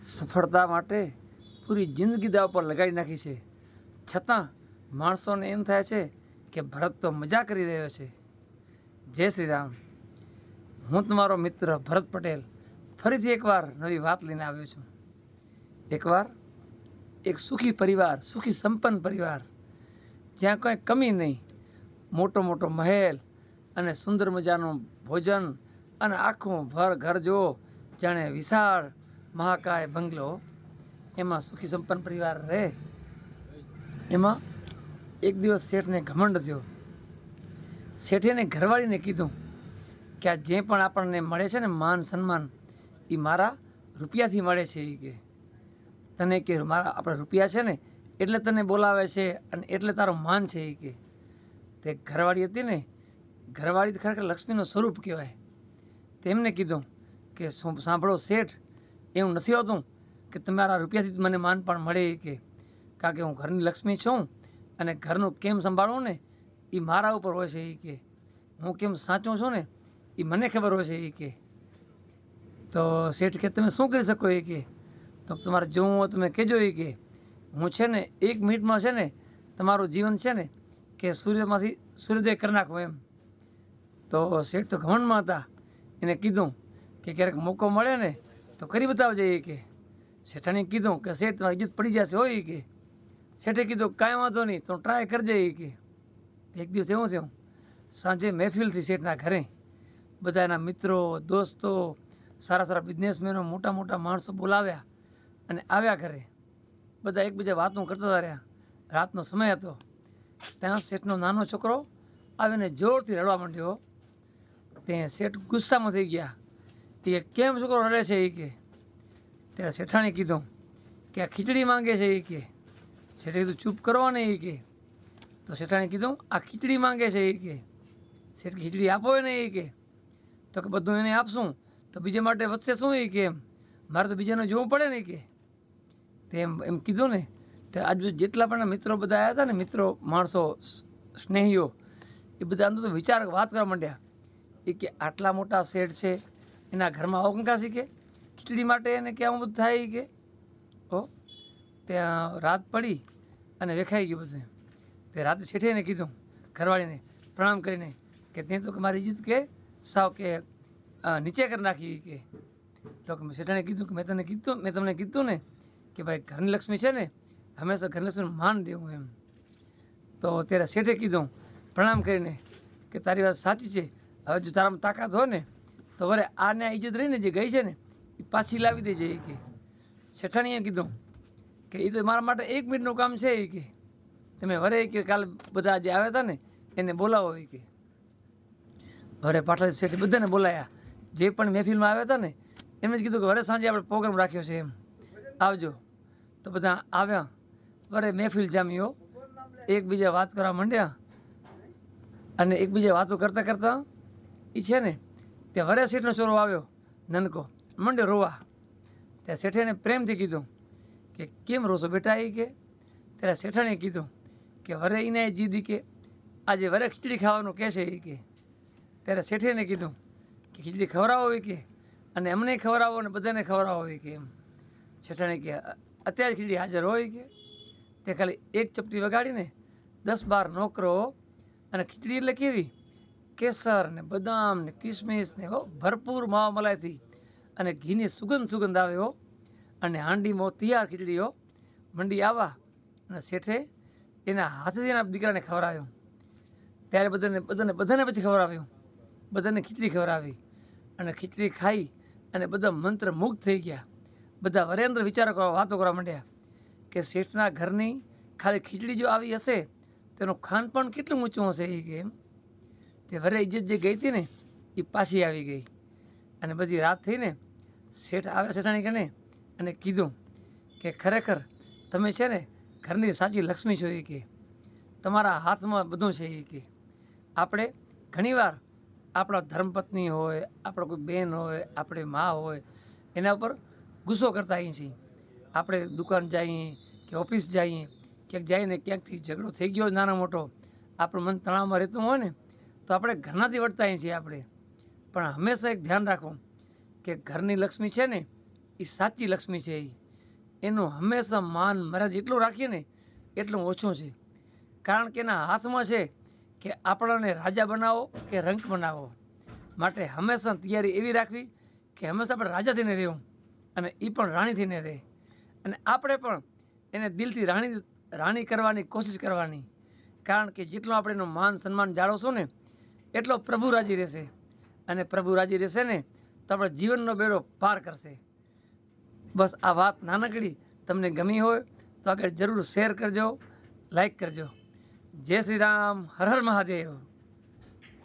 સફળતા માટે પૂરી જિંદગી દાવ પર લગાડી નાખી છે, છતાં માણસોને એમ થાય છે કે ભરત તો મજા કરી રહ્યો છે. જય શ્રી રામ. હું તમારો મિત્ર ભરત પટેલ ફરીથી એકવાર નવી વાત લઈને આવ્યો છું. એકવાર એક સુખી પરિવાર, સુખી સંપન્ન પરિવાર, જ્યાં કંઈ કમી નહીં, મોટો મોટો મહેલ અને સુંદર મજાનું ભોજન અને આખું ઘર જુઓ જાણે વિશાળ મહાકાય બંગલો, એમાં સુખી સંપન્ન પરિવાર રહે. એમાં એક દિવસ શેઠને ઘમંડ થયો. શેઠે એને ઘરવાળીને કીધું કે આ જે પણ આપણને મળે છે ને માન સન્માન, એ મારા રૂપિયાથી મળે છે. એ કે તને કે મારા આપણા રૂપિયા છે ને એટલે તને બોલાવે છે અને એટલે તારું માન છે. એ કે તે ઘરવાળી હતી ને, ઘરવાળી ખરેખર લક્ષ્મીનું સ્વરૂપ કહેવાય. તેમને કીધું કે સાંભળો શેઠ, એવું નથી હોતું કે તમારા રૂપિયાથી જ મને માન પણ મળે. કે કારણ કે હું ઘરની લક્ષ્મી છું અને ઘરનું કેમ સંભાળવું ને એ મારા ઉપર હોય છે. એ કે હું કેમ સાચું છું ને એ મને ખબર હોય છે. એ કે તો શેઠ કે તમે શું કરી શકો? એ કે તો તમારે જોવું હોય તમે કહેજો. એ કે હું છે ને 1 મિનિટમાં છે ને તમારું જીવન છે ને કે સૂર્યમાંથી સૂર્યોદય કરી નાખો એમ. તો શેઠ તો ઘમંડમાં હતા. એને કીધું કે ક્યારેક મોકો મળે ને તો કરી બતાવજે. એ કે શેઠાણીએ કીધું કે શેઠ તમારી ઇજ્જત પડી જશે હોય. એ કે શેઠે કીધું કાંઈ વાંધો નહીં, તો ટ્રાય કરજે. એ કે એક દિવસ એવું થયું, સાંજે મહેફિલથી શેઠના ઘરે બધા એના મિત્રો, દોસ્તો, સારા સારા બિઝનેસમેનો, મોટા મોટા માણસો બોલાવ્યા અને આવ્યા ઘરે. બધા એકબીજા વાતો કરતા રહ્યા. રાતનો સમય હતો. ત્યાં શેઠનો નાનો છોકરો આવીને જોરથી રડવા માંડ્યો. તે શેઠ ગુસ્સામાં થઈ ગયા. એ કેમ છોકરો રડે છે? એ કે ત્યારે શેઠાણીએ કીધું કે આ ખીચડી માંગે છે. એ કે શેઠે કીધું ચૂપ કરો ને. એ કે તો શેઠાણીએ કીધું આ ખીચડી માંગે છે. એ કે શેઠ ખીચડી આપો ને. એ કે તો કે બધું એને આપશું તો બીજા માટે વધશે શું? એ કે એમ મારે તો બીજાને જોવું પડે ને. કે તેમ એમ કીધું ને. તો આજુ જેટલા પણ મિત્રો બધા આવ્યા હતા ને, મિત્રો, માણસો, સ્નેહીઓ, એ બધા અંદર તો વાત કરવા માંડ્યા. એ કે આટલા મોટા શેઠ છે, એના ઘરમાં આવો કંકા શીખે ખીચડી માટે એને કેવું બધું થાય. કે ઓ ત્યાં રાત પડી અને વેખાઈ ગયું બધું. તે રાતે શેઠે એને કીધું ઘરવાળીને પ્રણામ કરીને કે તે તો મારી ઇજ્જત કે સાવ કે નીચે કરી નાખી. કે તો શેઠાણે કીધું કે મેં તમને કીધું ને કે ભાઈ ઘરની લક્ષ્મી છે ને હંમેશા ઘરની લક્ષ્મીનું માન દેવું એમ. તો ત્યારે શેઠે કીધું પ્રણામ કરીને કે તારી વાત સાચી છે. હવે જો તારામાં તાકાત હોય ને તો વરે આને આ ઇજ્જત રહીને જે ગઈ છે ને એ પાછી લાવી દેજે. એ કે શેઠાણીએ કીધું કે એ તો મારા માટે 1 મિનિટનું કામ છે. એ કે તમે વરે કે કાલે બધા જે આવ્યા હતા ને એને બોલાવો. એ કે વરે પાટલા શેઠે બધાને બોલાયા. જે પણ મહેફિલમાં આવ્યા હતા ને એમને જ કીધું કે વરે સાંજે આપણે પ્રોગ્રામ રાખ્યો છે એમ, આવજો. તો બધા આવ્યા. વરે મહેફિલ જામ્યો. એકબીજા વાત કરવા માંડ્યા અને એકબીજા વાતો કરતાં કરતાં એ છે ને તે વરે શેઠનો છોરો આવ્યો નનકો, મંડ્યો રોવા. ત્યાં શેઠે એને પ્રેમથી કીધું કે કેમ રોશો બેટા? એ કે ત્યારે શેઠાણીએ કીધું કે વરે એને જીદી કે આજે વરે ખીચડી ખાવાનું કહે છે. એ કે ત્યારે શેઠે એને કીધું કે ખીચડી ખવડાવો. એ કે અને અમને ખવડાવો અને બધાને ખવડાવો. એ કે એમ શેઠાણી કે અત્યારે ખીચડી હાજર હોય. કે તે ખાલી એક ચપટી વગાડીને 10-12 નોકરો અને ખીચડી એટલે કેવી કેસર ને બદામ ને કિસમિસ ને ભરપૂર માવા મલાઈથી અને ઘીની સુગંધ આવે હો. અને હાંડીમાં તૈયાર ખીચડીઓ મંડી આવવા અને શેઠે એના હાથેથી એના દીકરાને ખવડાવ્યો. ત્યારે બધાને પછી ખવડાવ્યું. બધાને ખીચડી ખવડાવી અને ખીચડી ખાઈ અને બધા મંત્રમુગ્ધ થઈ ગયા. બધા વરે અંદર વિચારો કરવા, વાતો કરવા માંડ્યા કે શેઠના ઘરની ખાલી ખીચડી જો આવી હશે તેનું ખાનપાન કેટલું ઊંચું હશે. એ કે એમ તે વરે ઇજ્જત જે ગઈ હતી ને એ પાછી આવી ગઈ. અને બધી રાત થઈને શેઠ આવ્યા શેઠાણી કને અને કીધું કે ખરેખર તમે છે ને ઘરની સાચી લક્ષ્મી છો. એ કે તમારા હાથમાં બધું છે. એ કે આપણે ઘણીવાર આપણા ધર્મપત્ની હોય, આપણો કોઈ બેન હોય, આપણી મા હોય, એના ઉપર ગુસ્સો કરતા આવીએ છીએ. આપણે દુકાન જઈએ કે ઓફિસ જઈએ, ક્યાંક જઈને ક્યાંકથી ઝઘડો થઈ ગયો નાનો મોટો, આપણું મન તણાવમાં રહેતું હોય ને તો આપણે ઘરનાથી વળતા આવીએ છીએ આપણે. પણ હંમેશા એક ધ્યાન રાખો કે ઘરની લક્ષ્મી છે ને એ સાચી લક્ષ્મી છે. એનું હંમેશા માન મર્યાદા જેટલું રાખીએ ને એટલું ઓછું છે. કારણ કે એના હાથમાં છે કે આપણને રાજા બનાવો કે રંક બનાવો. માટે હંમેશા તૈયારી એવી રાખવી કે હંમેશા આપણે રાજા થઈને રહેવું અને એ પણ રાણી થઈને રહે. અને આપણે પણ એને દિલથી રાણી કરવાની કોશિશ કરવાની. કારણ કે જેટલું આપણે એનું માન સન્માન જાળવશું ને એટલો પ્રભુ રાજી રહેશે. અને પ્રભુ રાજી રહેશે ને તો આપણે જીવનનો બેડો પાર કરશે. બસ આ વાત નાનકડી તમને ગમી હોય તો આગળ જરૂર શેર કરજો, લાઈક કરજો. જય શ્રી રામ, હર હર મહાદેવ.